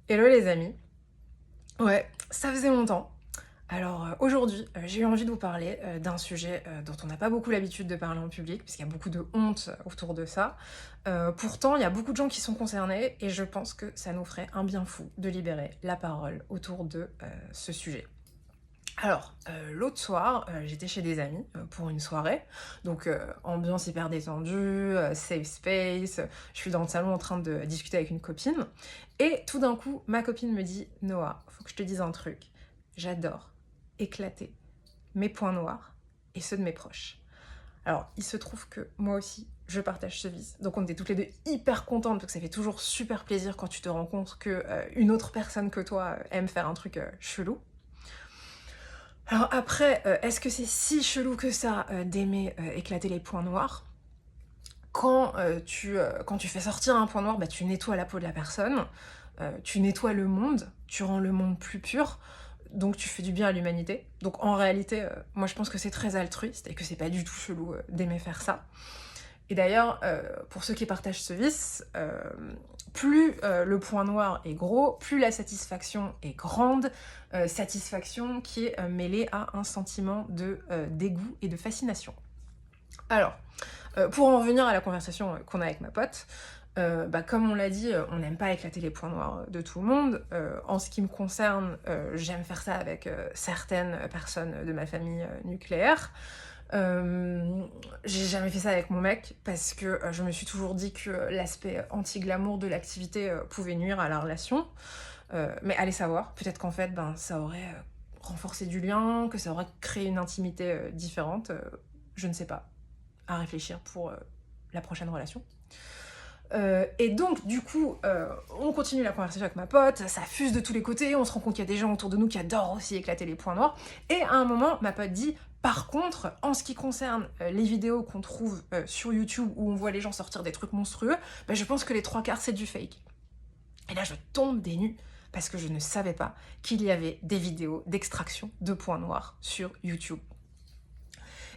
Hello les amis. Ouais, ça faisait longtemps. Alors aujourd'hui, j'ai eu envie de vous parler d'un sujet dont on n'a pas beaucoup l'habitude de parler en public, puisqu'il y a beaucoup de honte autour de ça. Pourtant, il y a beaucoup de gens qui sont concernés, et je pense que ça nous ferait un bien fou de libérer la parole autour de ce sujet. Alors, l'autre soir, j'étais chez des amis pour une soirée, donc ambiance hyper détendue, safe space, je suis dans le salon en train de discuter avec une copine, et tout d'un coup, ma copine me dit: «Noah, faut que je te dise un truc, j'adore éclater mes points noirs et ceux de mes proches». Alors, il se trouve que moi aussi, je partage ce vice, donc on était toutes les deux hyper contentes, parce que ça fait toujours super plaisir quand tu te rends compte que une autre personne que toi aime faire un truc chelou. Alors après, est-ce que c'est si chelou que ça d'aimer éclater les points noirs? Quand tu fais sortir un point noir, bah, tu nettoies la peau de la personne, tu nettoies le monde, tu rends le monde plus pur, donc tu fais du bien à l'humanité. Donc en réalité, moi je pense que c'est très altruiste et que c'est pas du tout chelou d'aimer faire ça. Et d'ailleurs, pour ceux qui partagent ce vice, plus le point noir est gros, plus la satisfaction est grande, satisfaction qui est mêlée à un sentiment de dégoût et de fascination. Alors, pour en revenir à la conversation qu'on a avec ma pote, bah, comme on l'a dit, on n'aime pas éclater les points noirs de tout le monde. En ce qui me concerne, j'aime faire ça avec certaines personnes de ma famille nucléaire. J'ai jamais fait ça avec mon mec parce que je me suis toujours dit que l'aspect anti-glamour de l'activité pouvait nuire à la relation. Mais allez savoir, peut-être qu'en fait, ben, ça aurait renforcé du lien, que ça aurait créé une intimité différente. Je ne sais pas. À réfléchir pour la prochaine relation. Et donc, du coup, on continue la conversation avec ma pote, ça fuse de tous les côtés, on se rend compte qu'il y a des gens autour de nous qui adorent aussi éclater les points noirs. Et à un moment, ma pote dit: par contre, en ce qui concerne les vidéos qu'on trouve sur YouTube où on voit les gens sortir des trucs monstrueux, bah, je pense que les trois quarts c'est du fake. Et là, je tombe des nues parce que je ne savais pas qu'il y avait des vidéos d'extraction de points noirs sur YouTube.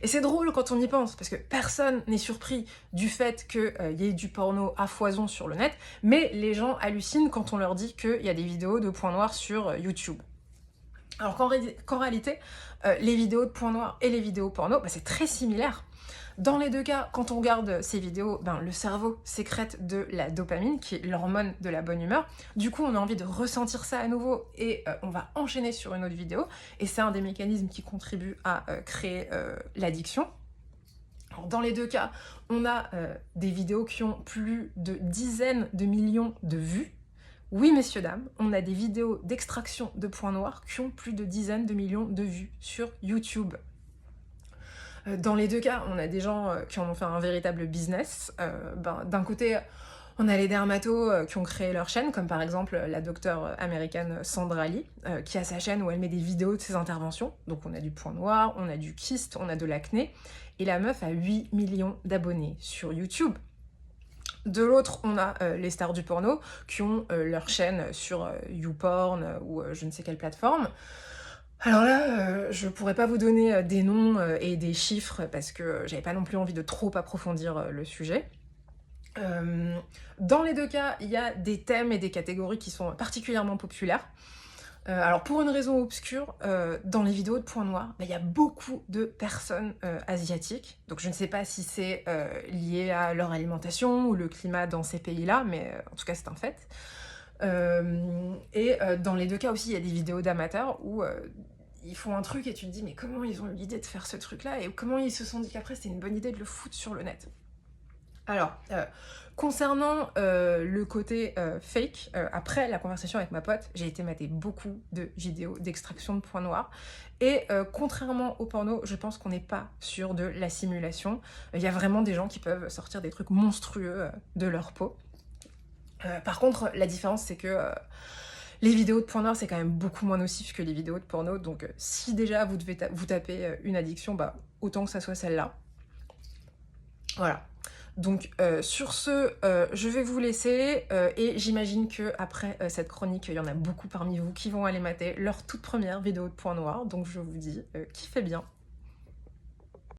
Et c'est drôle quand on y pense, parce que personne n'est surpris du fait qu'il y ait du porno à foison sur le net, mais les gens hallucinent quand on leur dit qu'il y a des vidéos de points noirs sur YouTube. Alors qu'en réalité, les vidéos de points noirs et les vidéos porno, bah, c'est très similaire. Dans les deux cas, quand on regarde ces vidéos, ben, le cerveau sécrète de la dopamine, qui est l'hormone de la bonne humeur. Du coup, on a envie de ressentir ça à nouveau et on va enchaîner sur une autre vidéo. Et c'est un des mécanismes qui contribue à créer l'addiction. Alors, dans les deux cas, on a des vidéos qui ont plus de dizaines de millions de vues. Oui, messieurs, dames, on a des vidéos d'extraction de points noirs qui ont plus de dizaines de millions de vues sur YouTube. Dans les deux cas, on a des gens qui en ont fait un véritable business. D'un côté, on a les dermatos qui ont créé leur chaîne, comme par exemple la docteure américaine Sandra Lee, qui a sa chaîne où elle met des vidéos de ses interventions. Donc on a du point noir, on a du kyste, on a de l'acné. Et la meuf a 8 millions d'abonnés sur YouTube. De l'autre, on a les stars du porno qui ont leur chaîne sur YouPorn ou je ne sais quelle plateforme. Alors là, je pourrais pas vous donner des noms et des chiffres parce que j'avais pas non plus envie de trop approfondir le sujet. Dans les deux cas, il y a des thèmes et des catégories qui sont particulièrement populaires. Alors pour une raison obscure, dans les vidéos de points noirs, il y a beaucoup de personnes asiatiques. Donc je ne sais pas si c'est lié à leur alimentation ou le climat dans ces pays-là, mais en tout cas c'est un fait. Dans les deux cas aussi, il y a des vidéos d'amateurs où ils font un truc et tu te dis mais comment ils ont eu l'idée de faire ce truc-là et comment ils se sont dit qu'après c'était une bonne idée de le foutre sur le net. Alors, concernant le côté fake, après la conversation avec ma pote, j'ai été mater beaucoup de vidéos d'extraction de points noirs. Et contrairement au porno, je pense qu'on n'est pas sur de la simulation. Il y a vraiment des gens qui peuvent sortir des trucs monstrueux de leur peau. Par contre, la différence, c'est que les vidéos de points noirs, c'est quand même beaucoup moins nocif que les vidéos de porno. Donc, si déjà vous devez vous taper une addiction, bah, autant que ça soit celle-là. Voilà. Donc, sur ce, je vais vous laisser. Et j'imagine qu'après cette chronique, il y en a beaucoup parmi vous qui vont aller mater leur toute première vidéo de points noirs. Donc, je vous dis, kiffez bien.